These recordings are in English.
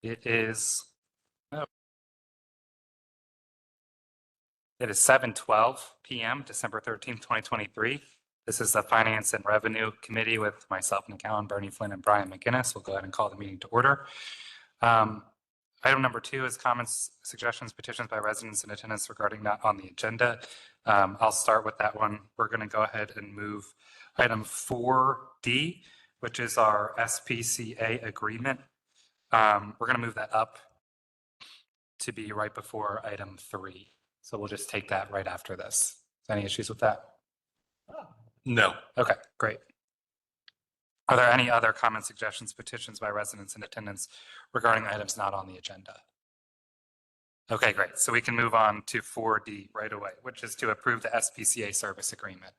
It is 7:12 p.m., December 13th, 2023. This is the Finance and Revenue Committee with myself, Nick Allen, Bernie Flynn, and Brian McGinnis. We'll go ahead and call the meeting to order. Item number 2 is comments, suggestions, petitions by residents in attendance regarding not on the agenda. I'll start with that one. We're going to go ahead and move item 4D, which is our SPCA agreement. We're going to move that up to be right before item 3. So we'll just take that right after this. Any issues with that? No. Okay, great. Are there any other comments, suggestions, petitions by residents in attendance regarding items not on the agenda? Okay, great. So we can move on to 4D right away, which is to approve the SPCA service agreement.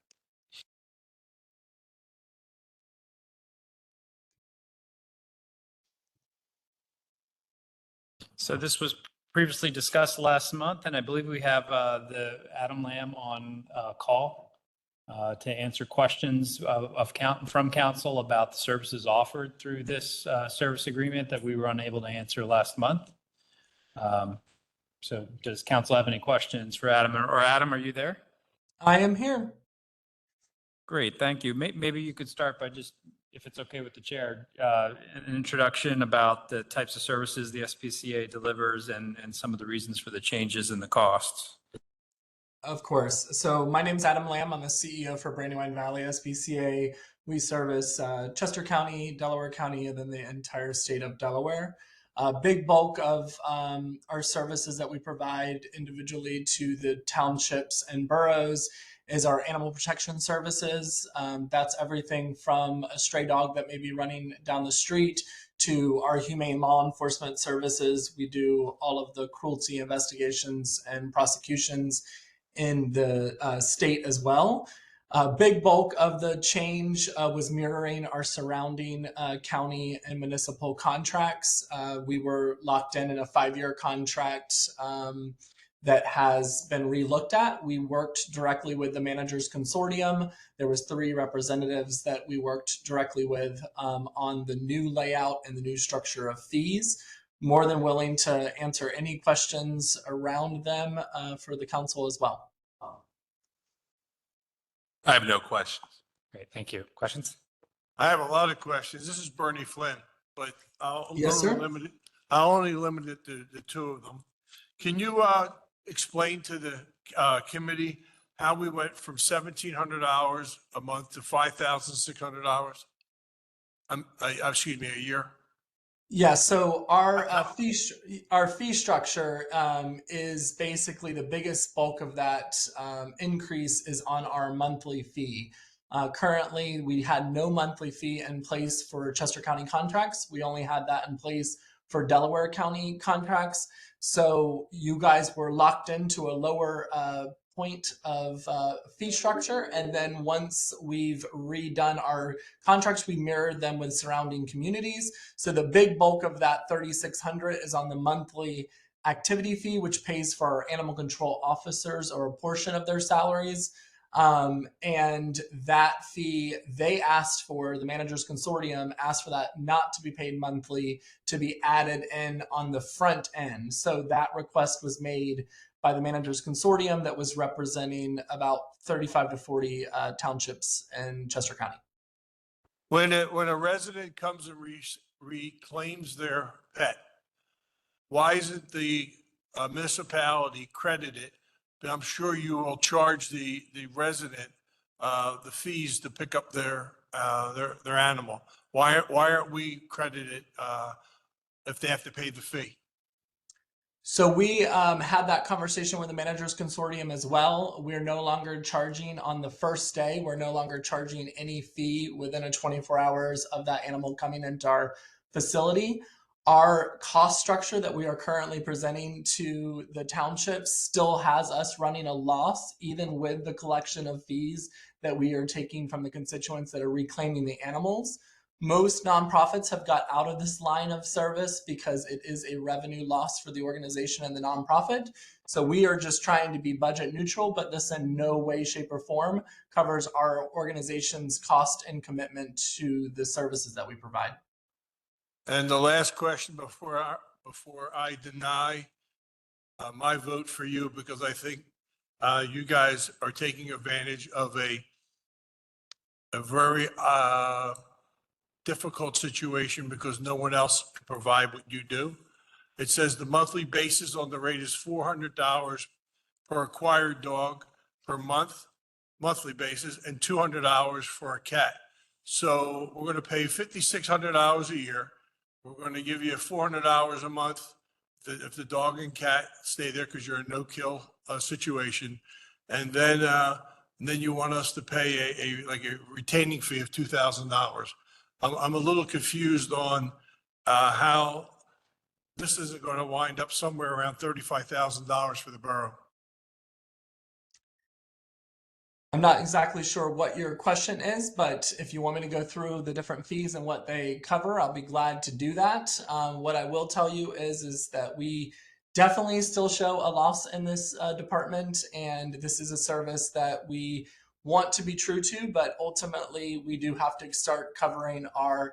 So this was previously discussed last month, and I believe we have the Adam Lamb on call to answer questions from council about the services offered through this service agreement that we were unable to answer last month. So does council have any questions for Adam? Or Adam, are you there? I am here. Great, thank you. Maybe you could start by just, if it's okay with the chair, an introduction about the types of services the SPCA delivers and some of the reasons for the changes in the costs. Of course. So my name's Adam Lamb. I'm the CEO for Brandywine Valley SPCA. We service Chester County, Delaware County, and then the entire state of Delaware. A big bulk of our services that we provide individually to the townships and boroughs is our animal protection services. That's everything from a stray dog that may be running down the street to our humane law enforcement services. We do all of the cruelty investigations and prosecutions in the state as well. A big bulk of the change was mirroring our surrounding county and municipal contracts. We were locked in a 5-year contract that has been relooked at. We worked directly with the managers consortium. There was 3 representatives that we worked directly with on the new layout and the new structure of fees. More than willing to answer any questions around them for the council as well. I have no questions. Great, thank you. Questions? I have a lot of questions. This is Bernie Flynn, but I'll Yes, sir. I'll only limit it to the 2 of them. Can you explain to the committee how we went from $1,700 a month to $5,600? Excuse me, a year. Yeah, so our fee structure is basically the biggest bulk of that increase is on our monthly fee. Currently, we had no monthly fee in place for Chester County contracts. We only had that in place for Delaware County contracts. So you guys were locked into a lower point of fee structure. And then once we've redone our contracts, we mirrored them with surrounding communities. So the big bulk of that $3,600 is on the monthly activity fee, which pays for our animal control officers or a portion of their salaries. And that fee they asked for, the managers consortium asked for that not to be paid monthly, to be added in on the front end. So that request was made by the managers consortium that was representing about 35 to 40 townships in Chester County. When a resident comes and reclaims their pet, why isn't the municipality credited? I'm sure you will charge the resident the fees to pick up their animal. Why aren't we credited if they have to pay the fee? So we had that conversation with the managers consortium as well. We're no longer charging on the first day. We're no longer charging any fee within a 24 hours of that animal coming into our facility. Our cost structure that we are currently presenting to the townships still has us running a loss, even with the collection of fees that we are taking from the constituents that are reclaiming the animals. Most nonprofits have got out of this line of service because it is a revenue loss for the organization and the nonprofit. So we are just trying to be budget neutral, but this in no way, shape, or form covers our organization's cost and commitment to the services that we provide. And the last question before I deny my vote for you, because I think you guys are taking advantage of a very difficult situation because no one else can provide what you do. It says the monthly basis on the rate is $400 per acquired dog per month, monthly basis, and $200 for a cat. So we're going to pay $5,600 a year. We're going to give you $400 a month if the dog and cat stay there because you're in no-kill situation. And then you want us to pay a retaining fee of $2,000. I'm a little confused on how this isn't going to wind up somewhere around $35,000 for the borough. I'm not exactly sure what your question is, but if you want me to go through the different fees and what they cover, I'll be glad to do that. What I will tell you is that we definitely still show a loss in this department, and this is a service that we want to be true to, but ultimately we do have to start covering our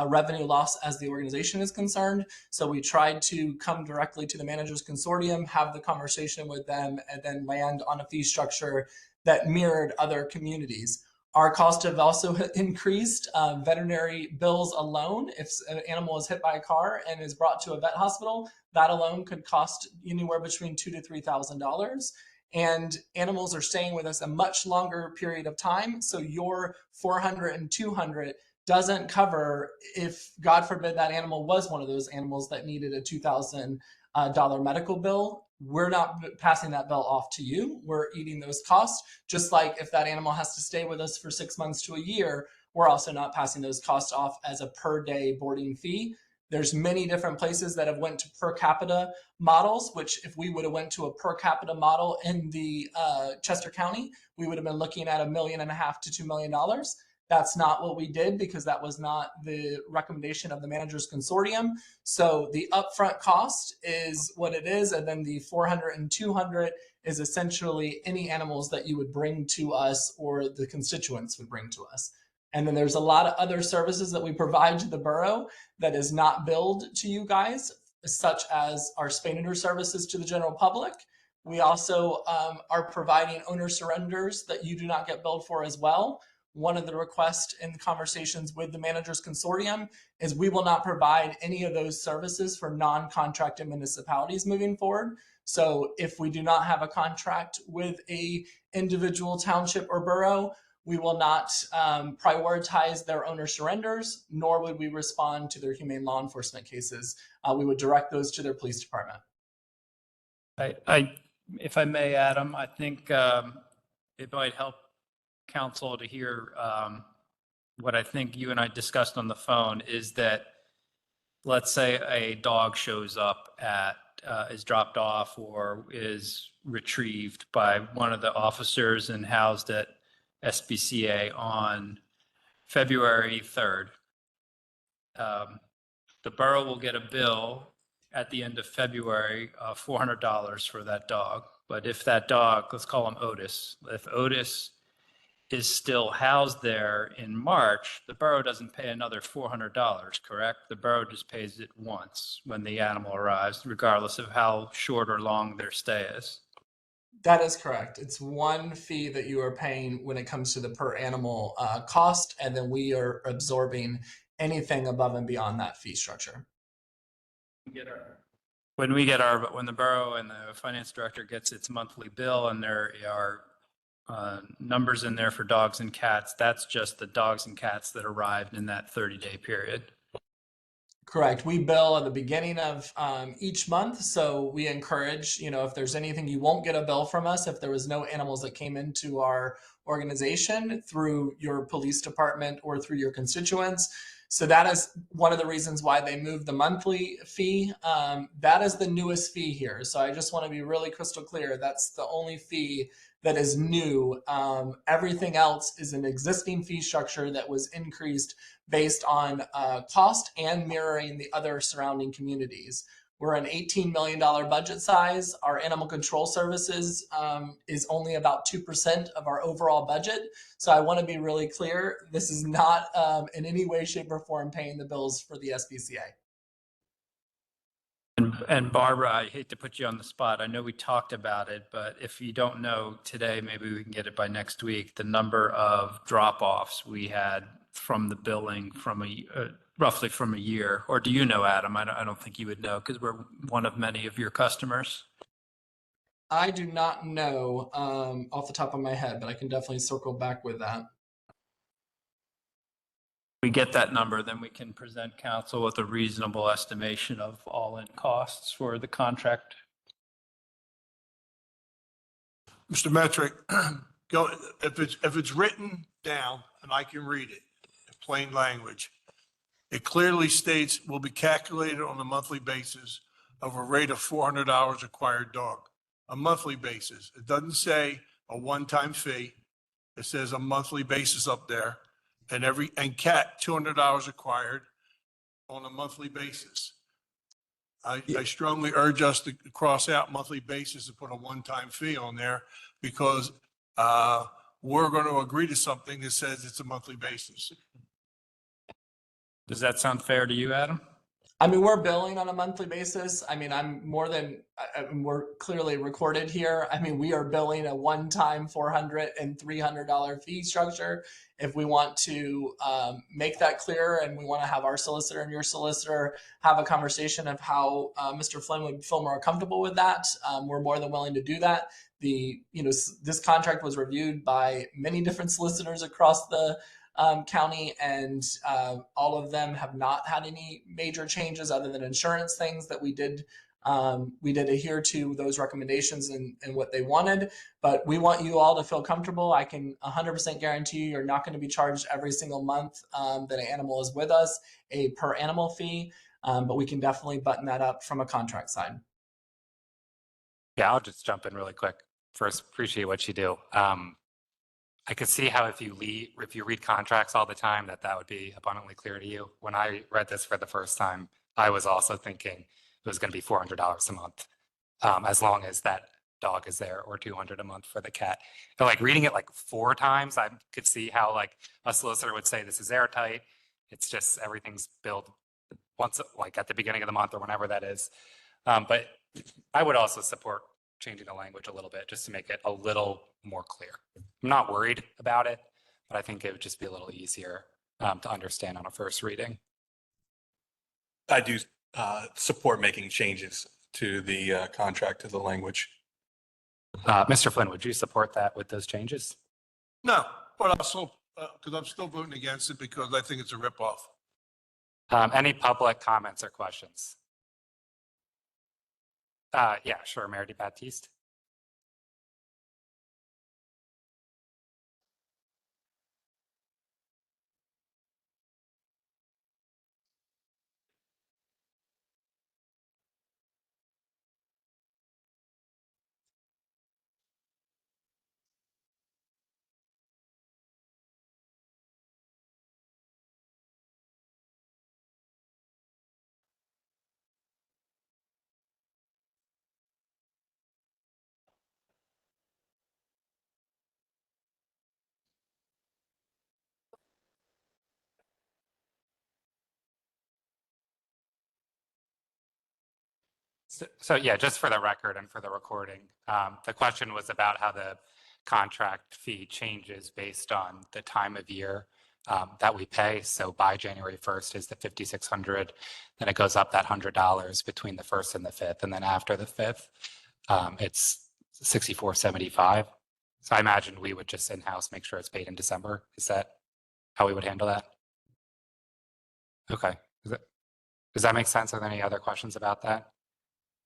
revenue loss as the organization is concerned. So we tried to come directly to the managers consortium, have the conversation with them, and then land on a fee structure that mirrored other communities. Our costs have also increased. Veterinary bills alone, if an animal is hit by a car and is brought to a vet hospital, that alone could cost anywhere between $2,000 to $3,000. And animals are staying with us a much longer period of time. So your $400 and $200 doesn't cover if, God forbid, that animal was one of those animals that needed a $2,000 medical bill. We're not passing that bill off to you. We're eating those costs. Just like if that animal has to stay with us for 6 months to a year, we're also not passing those costs off as a per day boarding fee. There's many different places that have went to per capita models, which if we would have went to a per capita model in the Chester County, we would have been looking at $1.5 million to $2 million. That's not what we did because that was not the recommendation of the managers consortium. So the upfront cost is what it is. And then the $400 and $200 is essentially any animals that you would bring to us or the constituents would bring to us. And then there's a lot of other services that we provide to the borough that is not billed to you guys, such as our spay neuter services to the general public. We also are providing owner surrenders that you do not get billed for as well. One of the requests in the conversations with the managers consortium is we will not provide any of those services for non-contracted municipalities moving forward. So if we do not have a contract with a individual township or borough, we will not prioritize their owner surrenders, nor would we respond to their humane law enforcement cases. We would direct those to their police department. If I may, Adam, I think it might help council to hear what I think you and I discussed on the phone is that, let's say a dog shows up is dropped off or is retrieved by one of the officers and housed at SPCA on February 3rd. The borough will get a bill at the end of February of $400 for that dog. But if that dog, let's call him Otis, if Otis is still housed there in March, the borough doesn't pay another $400, correct? The borough just pays it once when the animal arrives, regardless of how short or long their stay is. That is correct. It's one fee that you are paying when it comes to the per animal cost, and then we are absorbing anything above and beyond that fee structure. When the borough and the finance director gets its monthly bill and there are numbers in there for dogs and cats, that's just the dogs and cats that arrived in that 30-day period. Correct. We bill at the beginning of each month. So we encourage, if there's anything, you won't get a bill from us if there was no animals that came into our organization through your police department or through your constituents. So that is one of the reasons why they moved the monthly fee. That is the newest fee here. So I just want to be really crystal clear. That's the only fee that is new. Everything else is an existing fee structure that was increased based on cost and mirroring the other surrounding communities. We're an $18 million budget size. Our animal control services is only about 2% of our overall budget. So I want to be really clear. This is not in any way, shape, or form paying the bills for the SPCA. And Barbara, I hate to put you on the spot. I know we talked about it, but if you don't know today, maybe we can get it by next week. The number of drop-offs we had from the billing from roughly from a year, or do you know, Adam? I don't think you would know because we're one of many of your customers. I do not know off the top of my head, but I can definitely circle back with that. We get that number, then we can present council with a reasonable estimation of all-in costs for the contract. Mr. Metric, go, if it's written down and I can read it in plain language, it clearly states will be calculated on a monthly basis of a rate of $400 acquired dog, a monthly basis. It doesn't say a one-time fee. It says a monthly basis up there. And cat, $200 acquired on a monthly basis. I strongly urge us to cross out monthly basis and put a one-time fee on there because we're going to agree to something that says it's a monthly basis. Does that sound fair to you, Adam? I mean, we're billing on a monthly basis. I mean, we're clearly recorded here. I mean, we are billing a one-time $400 and $300 fee structure. If we want to make that clear and we want to have our solicitor and your solicitor have a conversation of how Mr. Flynn would feel more comfortable with that, we're more than willing to do that. This contract was reviewed by many different solicitors across the county, and all of them have not had any major changes other than insurance things that we did adhere to those recommendations and what they wanted. But we want you all to feel comfortable. I can 100% guarantee you're not going to be charged every single month that an animal is with us a per animal fee, but we can definitely button that up from a contract side. Yeah, I'll just jump in really quick. First, appreciate what you do. I could see how if you read contracts all the time, that would be abundantly clear to you. When I read this for the first time, I was also thinking it was going to be $400 a month, as long as that dog is there, or $200 a month for the cat. But like reading it like 4 times, I could see how like a solicitor would say this is airtight. It's just everything's billed once, like at the beginning of the month or whenever that is. But I would also support changing the language a little bit just to make it a little more clear. I'm not worried about it, but I think it would just be a little easier to understand on a first reading. I do support making changes to the contract, to the language. Mr. Flynn, would you support that with those changes? No, but also, because I'm still voting against it because I think it's a ripoff. Any public comments or questions? Yeah, sure, Mayor DeBaptiste. So yeah, just for the record and for the recording, the question was about how the contract fee changes based on the time of year that we pay. So by January 1st is the $5,600, then it goes up that $100 between the 1st and the 5th, and then after the 5th, it's $64.75. So I imagine we would just in-house make sure it's paid in December. Is that how we would handle that? Okay. Does that make sense? Are there any other questions about that?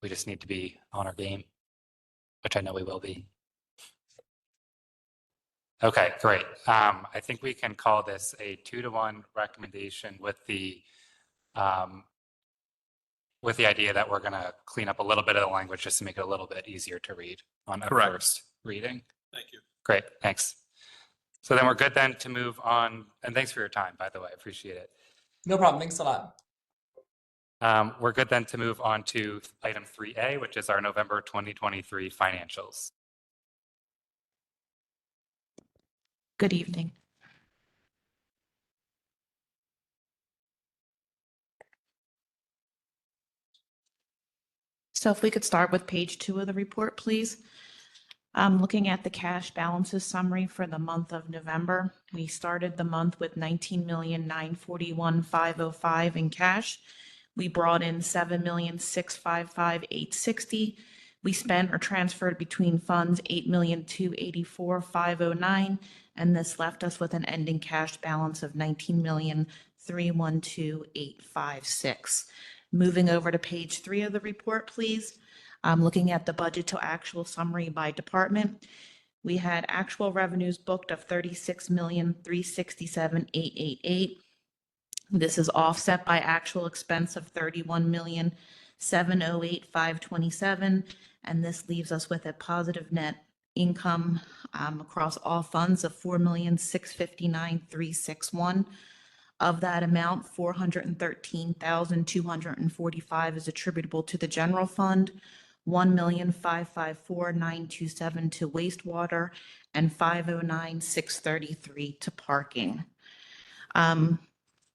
We just need to be on our game, which I know we will be. Okay, great. I think we can call this a 2-to-1 recommendation with the idea that we're going to clean up a little bit of the language just to make it a little bit easier to read on a Correct. first reading. Thank you. Great, thanks. So then we're good then to move on. And thanks for your time, by the way, I appreciate it. No problem. Thanks a lot. We're good then to move on to item 3A, which is our November 2023 financials. Good evening. So if we could start with page 2 of the report, please. Looking at the cash balances summary for the month of November, we started the month with 19,941,505 in cash. We brought in 7,655,860. We spent or transferred between funds 8,284,509, and this left us with an ending cash balance of 19,312,856. Moving over to page 3 of the report, please. Looking at the budget to actual summary by department, we had actual revenues booked of 36,367,888. This is offset by actual expense of 31,708,527, and this leaves us with a positive net income across all funds of 4,659,361. Of that amount, 413,245 is attributable to the general fund, 1,554,927 to wastewater, and 509,633 to parking.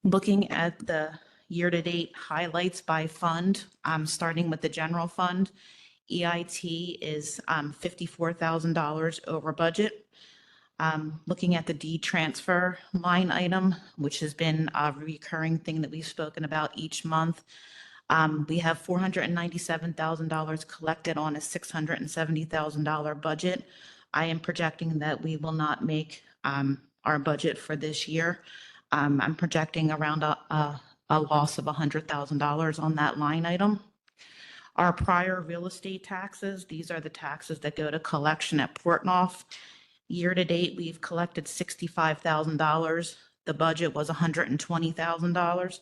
Looking at the year-to-date highlights by fund, starting with the general fund, EIT is $54,000 over budget. Looking at the D transfer line item, which has been a recurring thing that we've spoken about each month, we have $497,000 collected on a $670,000 budget. I am projecting that we will not make our budget for this year. I'm projecting around a loss of $100,000 on that line item. Our prior real estate taxes, these are the taxes that go to collection at Portnoy. Year to date, we've collected $65,000. The budget was $120,000.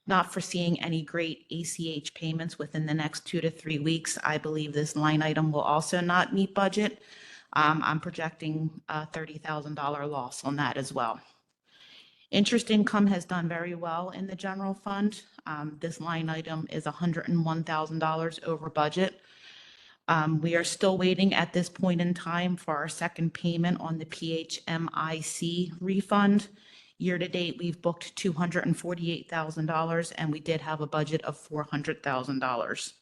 Not foreseeing any great ACH payments within the next 2 to 3 weeks. I believe this line item will also not meet budget. I'm projecting a $30,000 loss on that as well. Interest income has done very well in the general fund. This line item is $101,000 over budget. We are still waiting at this point in time for our second payment on the PHMIC refund. Year to date, we've booked $248,000, and we did have a budget of $400,000.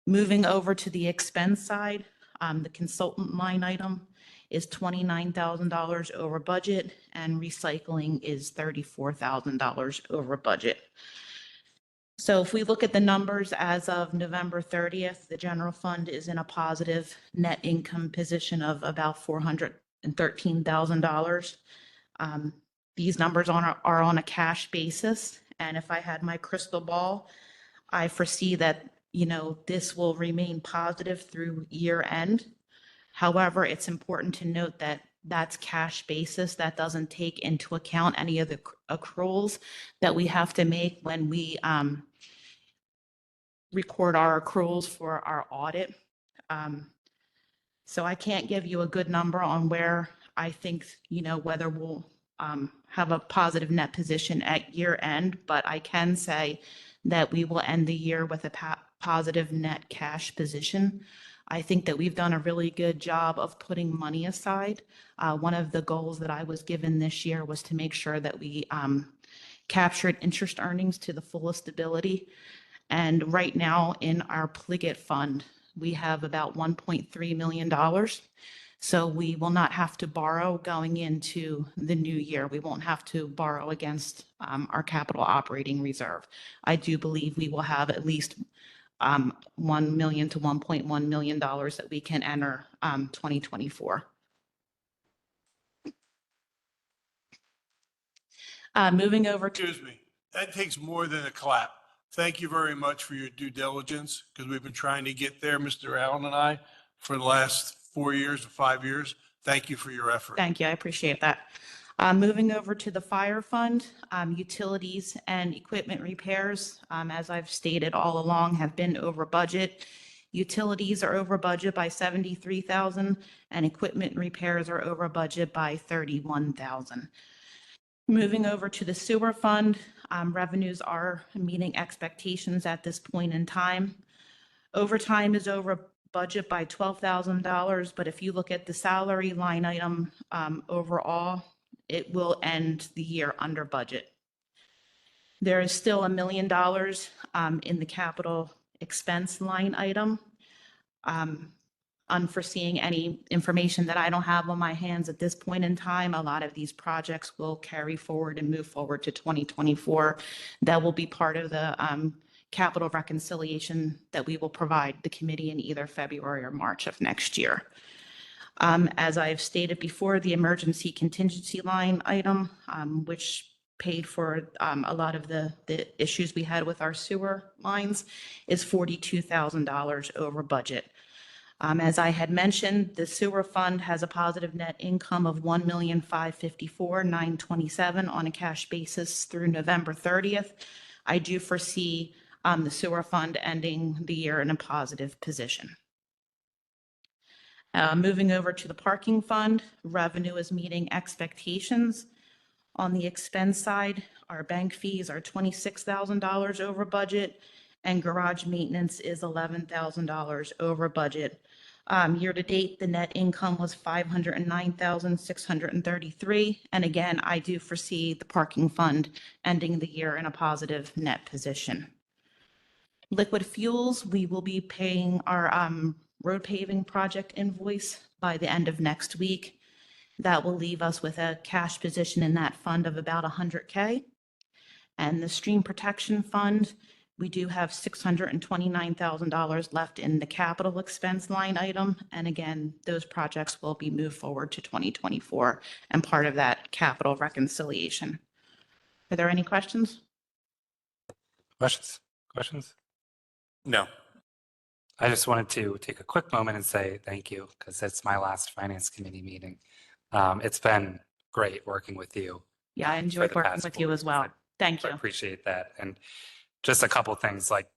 Moving over to the expense side, the consultant line item is $29,000 over budget, and recycling is $34,000 over budget. So if we look at the numbers as of November 30th, the general fund is in a positive net income position of about $413,000. These numbers are on a cash basis, and if I had my crystal ball, I foresee that, this will remain positive through year end. However, it's important to note that that's cash basis. That doesn't take into account any of the accruals that we have to make when we record our accruals for our audit. So I can't give you a good number on where I think, whether we'll have a positive net position at year end, but I can say that we will end the year with a positive net cash position. I think that we've done a really good job of putting money aside. One of the goals that I was given this year was to make sure that we captured interest earnings to the fullest ability. And right now in our Pliget fund, we have about $1.3 million. So we will not have to borrow going into the new year. We won't have to borrow against our capital operating reserve. I do believe we will have at least $1 million to $1.1 million that we can enter 2024. Moving over to. Excuse me, that takes more than a clap. Thank you very much for your due diligence, because we've been trying to get there, Mr. Allen and I, for the last 4 years or 5 years. Thank you for your effort. Thank you. I appreciate that. Moving over to the fire fund, utilities and equipment repairs, as I've stated all along, have been over budget. Utilities are over budget by $73,000, and equipment repairs are over budget by $31,000. Moving over to the sewer fund, revenues are meeting expectations at this point in time. Overtime is over budget by $12,000, but if you look at the salary line item overall, it will end the year under budget. There is still $1 million in the capital expense line item. Unforeseeing any information that I don't have on my hands at this point in time, a lot of these projects will carry forward and move forward to 2024. That will be part of the capital reconciliation that we will provide the committee in either February or March of next year. As I've stated before, the emergency contingency line item, which paid for a lot of the issues we had with our sewer lines, is $42,000 over budget. As I had mentioned, the sewer fund has a positive net income of $1,554,927 on a cash basis through November 30th. I do foresee the sewer fund ending the year in a positive position. Moving over to the parking fund, revenue is meeting expectations. On the expense side, our bank fees are $26,000 over budget, and garage maintenance is $11,000 over budget. Year to date, the net income was $509,633. And again, I do foresee the parking fund ending the year in a positive net position. Liquid fuels, we will be paying our road paving project invoice by the end of next week. That will leave us with a cash position in that fund of about $100K. And the stream protection fund, we do have $629,000 left in the capital expense line item. And again, those projects will be moved forward to 2024 and part of that capital reconciliation. Are there any questions? Questions? No. I just wanted to take a quick moment and say thank you because it's my last finance committee meeting. It's been great working with you. Yeah, I enjoyed the working past with you 4 as well. years. Thank I you. appreciate that. And just a couple things like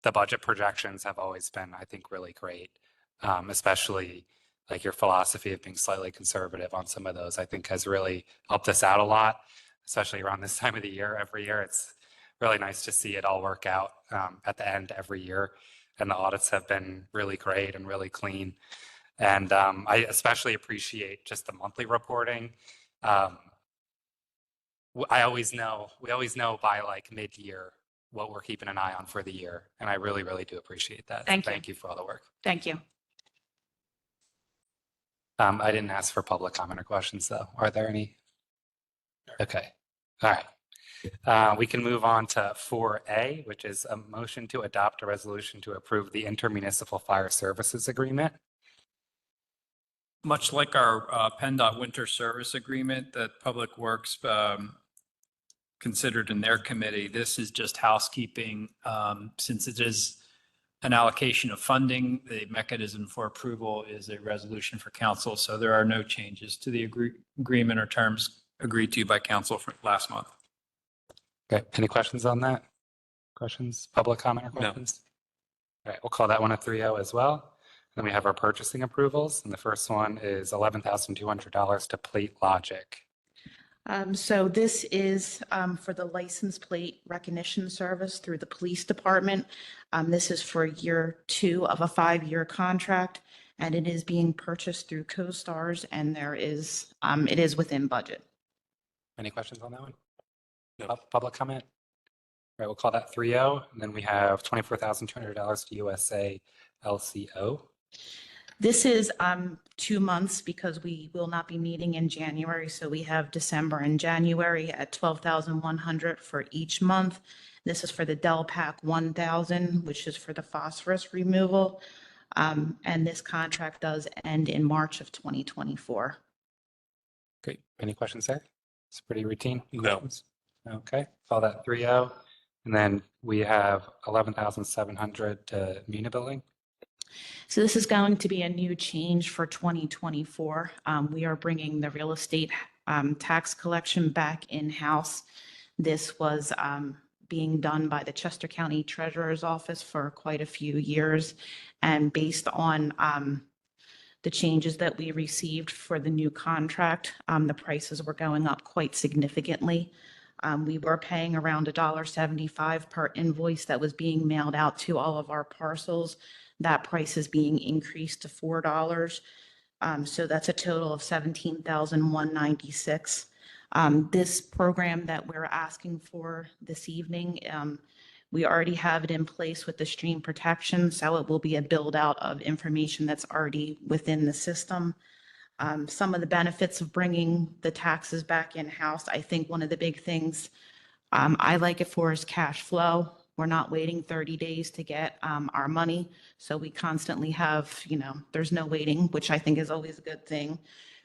the budget projections have always been, I think, really great, especially like your philosophy of being slightly conservative on some of those, I think has really helped us out a lot, especially around this time of the year. Every year, it's really nice to see it all work out at the end every year. And the audits have been really great and really clean. And I especially appreciate just the monthly reporting. We always know by like mid-year what we're keeping an eye on for the year. And I really, really do appreciate that. Thank you. Thank you for all the work. Thank you. I didn't ask for public comment or questions though. Are there any? Okay. All right. We can move on to 4A, which is a motion to adopt a resolution to approve the intermunicipal fire services agreement. Much like our PennDOT winter service agreement that Public Works considered in their committee, this is just housekeeping. Since it is an allocation of funding, the mechanism for approval is a resolution for council. So there are no changes to the agreement or terms agreed to by council for last month. Okay. Any questions on that? Questions? Public comment or No. questions? All right. We'll call that one a 3-0 as well. Then we have our purchasing approvals. And the first one is $11,200 to Plate Logic. So this is for the license plate recognition service through the police department. This is for year 2 of a 5-year contract, and it is being purchased through CoStars, and it is within budget. Any questions on that one? No. Public comment? All right, we'll call that 3-0. And then we have $24,200 to USA LCO. This is 2 months because we will not be meeting in January. So we have December and January at $12,100 for each month. This is for the Delpac 1000, which is for the phosphorus removal. And this contract does end in March of 2024. Great. Any questions there? It's pretty routine. No. Questions? Okay, call that 3-0. And then we have $11,700 to Muna Building. So this is going to be a new change for 2024. We are bringing the real estate tax collection back in-house. This was being done by the Chester County Treasurer's Office for quite a few years. And based on the changes that we received for the new contract, the prices were going up quite significantly. We were paying around $1.75 per invoice that was being mailed out to all of our parcels. That price is being increased to $4. So that's a total of $17,196. This program that we're asking for this evening We already have it in place with the stream protection, so it will be a build out of information that's already within the system. Some of the benefits of bringing the taxes back in-house, I think one of the big things I like it for is cash flow. We're not waiting 30 days to get our money. So we constantly have, there's no waiting, which I think is always a good thing.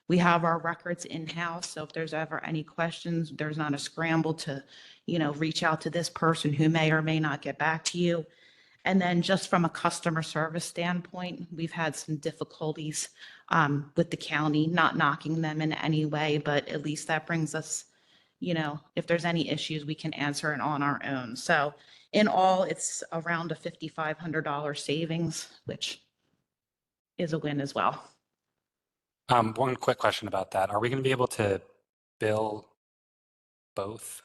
We have our records in-house. So if there's ever any questions, there's not a scramble to, reach out to this person who may or may not get back to you. And then just from a customer service standpoint, we've had some difficulties with the county, not knocking them in any way, but at least that brings us, if there's any issues, we can answer it on our own. So in all, it's around a $5,500 savings, which is a win as well. One quick question about that. Are we going to be able to bill both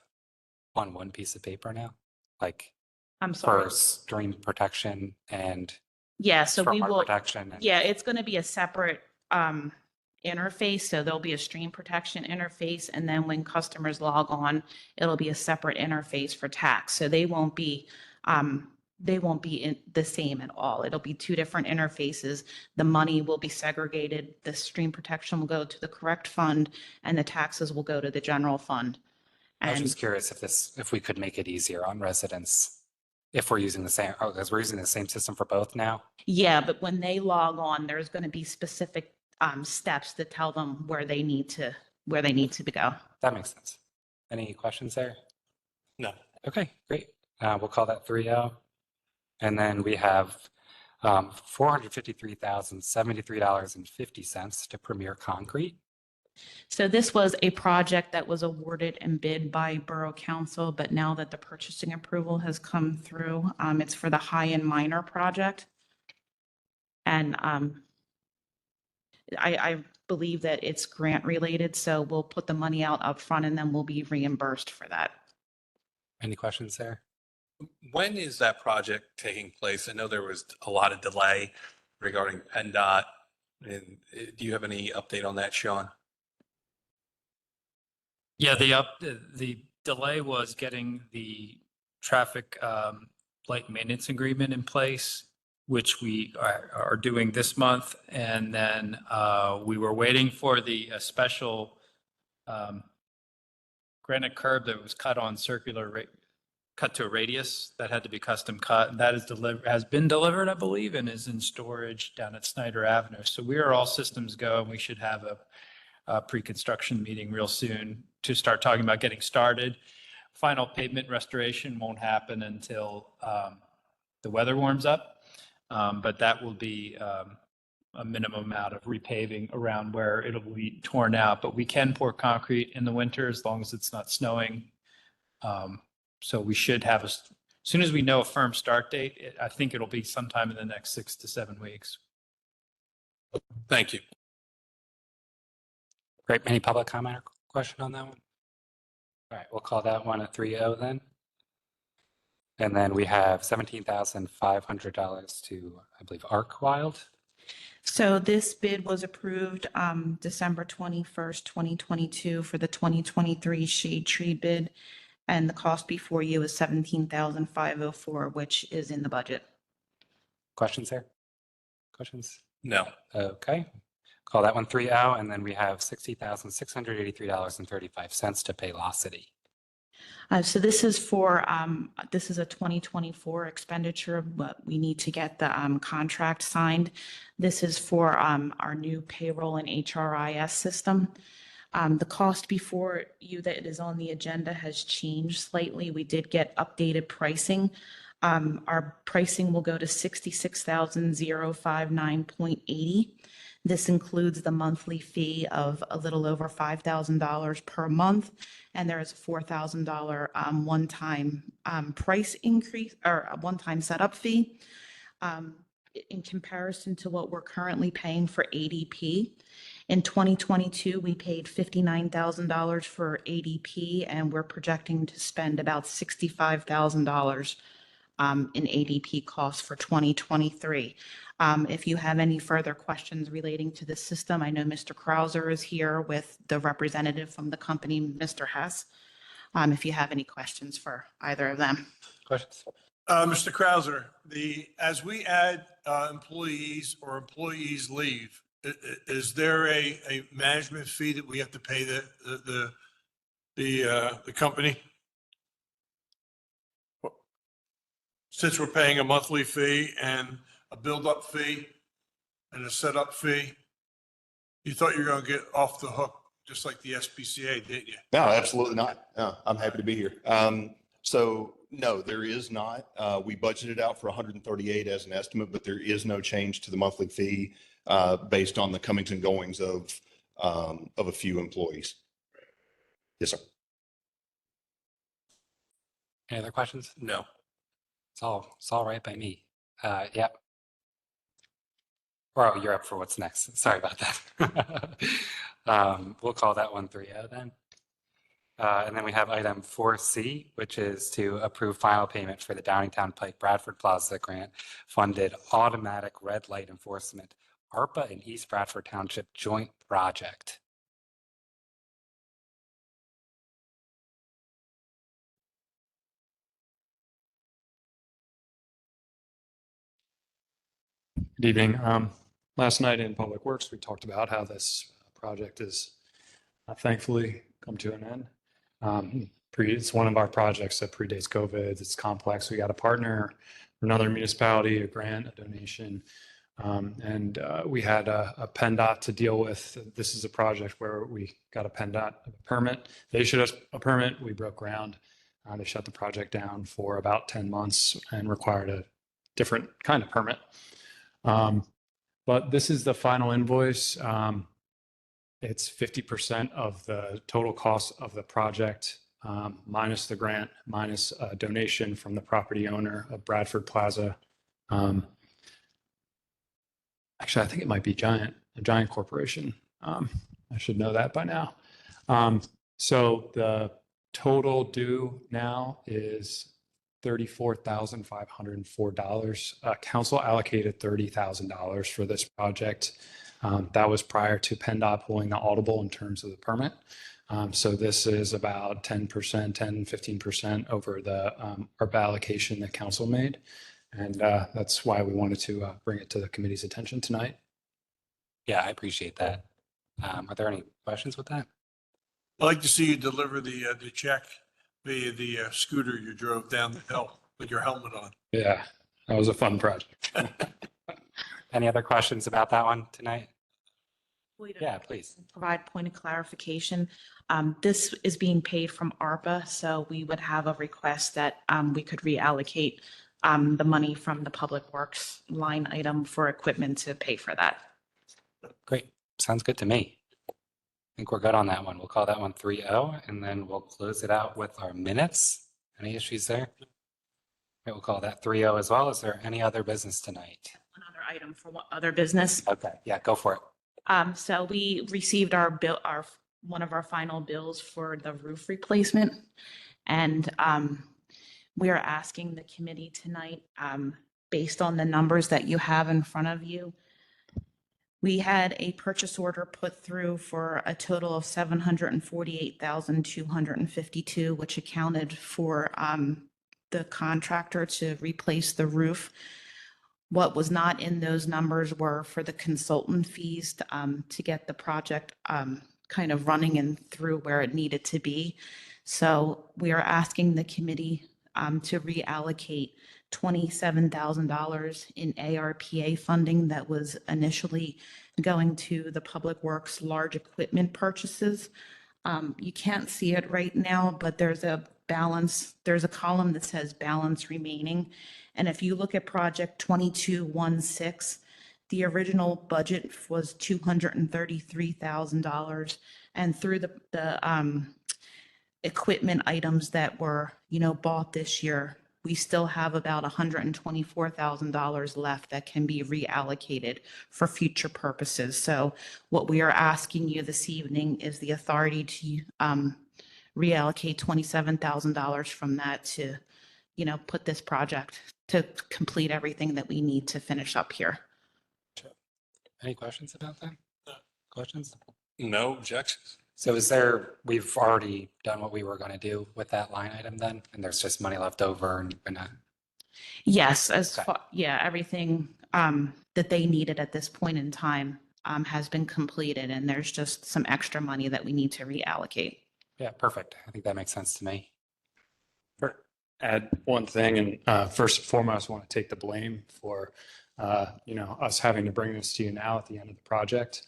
on one piece of paper now? Like I'm sorry. for stream protection and Yeah, so we stormwater will, protection? And- yeah, it's going to be a separate interface. So there'll be a stream protection interface. And then when customers log on, it'll be a separate interface for tax. So they won't be the same at all. It'll be two different interfaces. The money will be segregated. The stream protection will go to the correct fund and the taxes will go to the general fund. I was And just curious if we could make it easier on residents if we're using the same, because we're using the same system for both now. yeah, but when they log on, there's going to be specific steps that tell them where they need to go. That makes sense. Any questions there? No. Okay, great. We'll call that 3-0. And then we have $453,073.50 to Premier Concrete. So this was a project that was awarded and bid by Borough Council, but now that the purchasing approval has come through, it's for the High and Minor project. And I believe that it's grant related, so we'll put the money out up front and then we'll be reimbursed for that. Any questions there? When is that project taking place? I know there was a lot of delay regarding PennDOT. And do you have any update on that, Sean? Yeah, the delay was getting the traffic light maintenance agreement in place, which we are doing this month. And then we were waiting for the special granite curb that was cut on cut to a radius that had to be custom cut. That has been delivered, I believe, and is in storage down at Snyder Avenue. So we are all systems go, and we should have a pre-construction meeting real soon to start talking about getting started. Final pavement restoration won't happen until the weather warms up, but that will be a minimum amount of repaving around where it'll be torn out. But we can pour concrete in the winter as long as it's not snowing. So we should have as soon as we know a firm start date, I think it'll be sometime in the next 6 to 7 weeks. Thank you. Great. Any public comment or question on that one? All right, we'll call that one a 3-0 then. And then we have $17,500 to, I believe, Arc Wild. So this bid was approved December 21st, 2022 for the 2023 shade tree bid. And the cost before you is $17,504, which is in the budget. Questions there? Questions? No. Okay. Call that one 3-0. And then we have $60,683.35 to Paylocity. So this is for, this is a 2024 expenditure, but we need to get the contract signed. This is for our new payroll and HRIS system. The cost before you that is on the agenda has changed slightly. We did get updated pricing. Our pricing will go to $66,059.80. This includes the monthly fee of a little over $5,000 per month. And there is a $4,000 one-time price increase or a one-time setup fee. In comparison to what we're currently paying for ADP. In 2022, we paid $59,000 for ADP, and we're projecting to spend about $65,000 in ADP costs for 2023. If you have any further questions relating to the system, I know Mr. Krauser is here with the representative from the company, Mr. Hess. If you have any questions for either of them. Questions? Mr. Krauser, as we add employees or employees leave, is there a management fee that we have to pay the company? Since we're paying a monthly fee and a build-up fee and a setup fee, you thought you were going to get off the hook just like the SPCA, didn't you? No, absolutely not. No, I'm happy to be here. So no, there is not. We budgeted out for 138 as an estimate, but there is no change to the monthly fee based on the comings and goings of a few employees. Yes, sir. Any other questions? No. It's all right by me. Yep. Or you're up for what's next. Sorry about that. We'll call that one 3-0 then. And then we have item 4C, which is to approve final payment for the Downingtown Pike Bradford Plaza Grant funded automatic red light enforcement, ARPA and East Bradford Township joint project. Good evening. Last night in Public Works, we talked about how this project is thankfully come to an end. It's one of our projects that predates COVID. It's complex. We got a partner, another municipality, a grant, a donation, and we had a PennDOT to deal with. This is a project where we got a PennDOT permit. They issued us a permit. We broke ground. They shut the project down for about 10 months and required a different kind of permit. But this is the final invoice. It's 50% of the total cost of the project, minus the grant, minus a donation from the property owner of Bradford Plaza. Actually, I think it might be a Giant Corporation. I should know that by now. So the total due now is $34,504. Council allocated $30,000 for this project. That was prior to PennDOT pulling the audible in terms of the permit. So this is about 10%, 15% over the ARPA allocation that council made. And that's why we wanted to bring it to the committee's attention tonight. Yeah, I appreciate that. Are there any questions with that? I'd like to see you deliver the check via the scooter you drove down the hill with your helmet on. Yeah, that was a fun project. Any other questions about that one tonight? Wait a Yeah, minute. please. Provide point of clarification. This is being paid from ARPA, so we would have a request that we could reallocate the money from the Public Works line item for equipment to pay for that. Great. Sounds good to me. I think we're good on that one. We'll call that one 3-0, and then we'll close it out with our minutes. Any issues there? Okay, we'll call that 3-0 as well. Is there any other business tonight? One other item for other business. Okay, yeah, go for it. So we received our bill, one of our final bills for the roof replacement. And we are asking the committee tonight, based on the numbers that you have in front of you. We had a purchase order put through for a total of $748,252, which accounted for the contractor to replace the roof. What was not in those numbers were for the consultant fees to get the project kind of running and through where it needed to be. So we are asking the committee to reallocate $27,000 in ARPA funding that was initially going to the Public Works large equipment purchases. You can't see it right now, but there's a balance. There's a column that says balance remaining. And if you look at project 2216, the original budget was $233,000. And through the equipment items that were, bought this year, we still have about $124,000 left that can be reallocated for future purposes. So what we are asking you this evening is the authority to reallocate $27,000 from that to, put this project to complete everything that we need to finish up here. Any questions about that? Questions? No objections. So we've already done what we were going to do with that line item then, and there's just money left over and you're gonna. Yes, as Okay. far, yeah, everything that they needed at this point in time has been completed, and there's just some extra money that we need to reallocate. Yeah, perfect. I think that makes sense to me. Add one thing, and first and foremost, I want to take the blame for, us having to bring this to you now at the end of the project.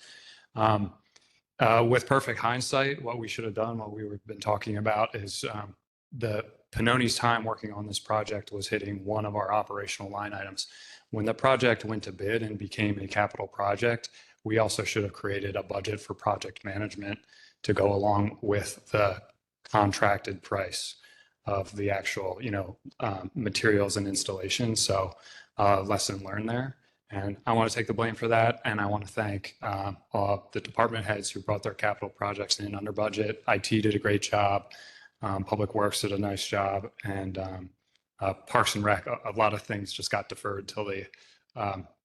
With perfect hindsight, what we should have done, what we've been talking about is the Pannoni's time working on this project was hitting one of our operational line items. When the project went to bid and became a capital project, we also should have created a budget for project management to go along with the contracted price of the actual, materials and installation. So lesson learned there. And I want to take the blame for that. And I want to thank the department heads who brought their capital projects in under budget. IT did a great job. Public Works did a nice job. And Parks and Rec, a lot of things just got deferred till the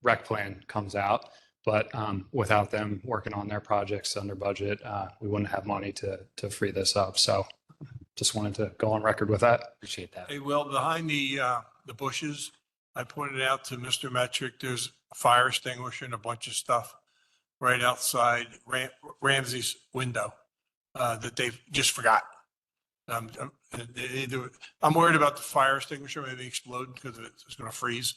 rec plan comes out. But without them working on their projects under budget, we wouldn't have money to free this up. So just wanted to go on record with that. Appreciate that. Hey, Will, behind the bushes, I pointed out to Mr. Metric, there's a fire extinguisher and a bunch of stuff right outside Ramsey's window that they just forgot. I'm worried about the fire extinguisher maybe exploding because it's going to freeze.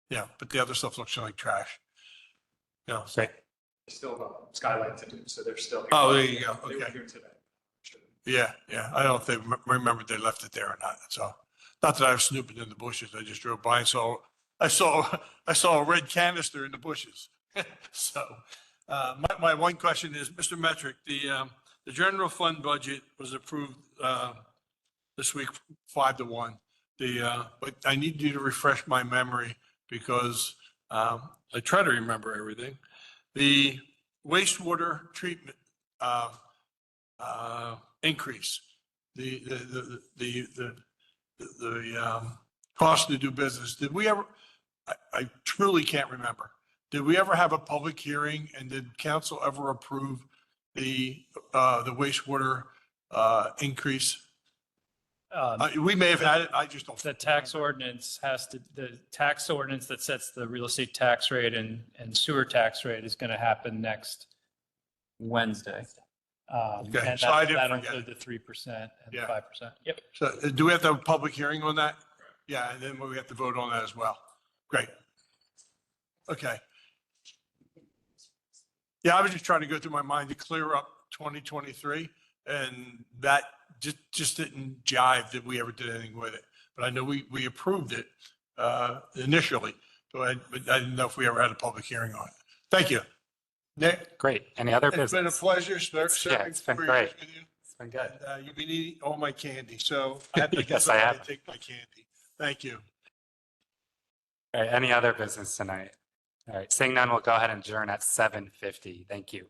Yeah, but the other stuff looks like trash. Yeah. So, Great. Still have a skylight to do, so they're still. oh, there you go. They were Okay. here today. Yeah, yeah. I don't know if they remembered they left it there or not. That's all. Not that I was snooping in the bushes. I just drove by and I saw a red canister in the bushes. So, my one question is, Mr. Metric, the general fund budget was approved this week 5-1. But I need you to refresh my memory because I try to remember everything. The wastewater treatment increase, the cost to do business. Did we ever? I truly can't remember. Did we ever have a public hearing and did council ever approve the wastewater increase? We may have had it. I just don't. The tax ordinance the tax ordinance that sets the real estate tax rate and sewer tax rate is going to happen next Wednesday. Okay, And so I that- didn't that'll forget include the 3% and Yeah. 5%. Yep. So do we have to have a public hearing on that? Yeah, and then we have to vote on that as well. Great. Okay. Yeah, I was just trying to go through my mind to clear up 2023 and that just didn't jive that we ever did anything with it. But I know we approved it initially, but I didn't know if we ever had a public hearing on it. Thank you. Nick, Great. Any other it's been a business? pleasure Yeah, serving it's been 4 great. years with you. It's been good. And you've been eating all my candy, so I have to Yes, I have. take my candy. Thank you. All right. Any other business tonight? All right. Seeing none, we'll go ahead and adjourn at 7:50. Thank you.